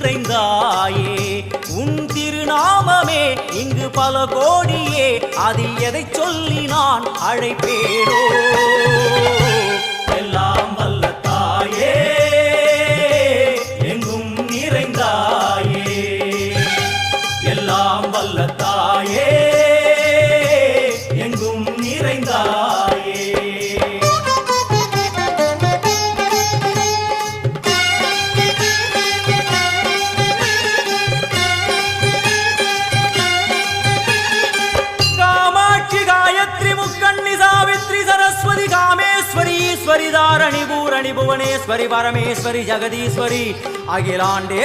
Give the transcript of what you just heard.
நிறைந்தாயே உன் திருநாமமே இங்கு பல கோடியே அதில் எதை சொல்லி நான் அழைப்பேனோ எல்லாம் வல்ல தாயே எங்கும் நிறைந்தாயே எல்லாம் வல்ல தாயே எங்கும் நிறைந்தாயே कामेश्वरी ईश्वरी धारणी भूरणी भुवनेश्वरी परमेश्वरी जगदीश्वरी अखिलांडे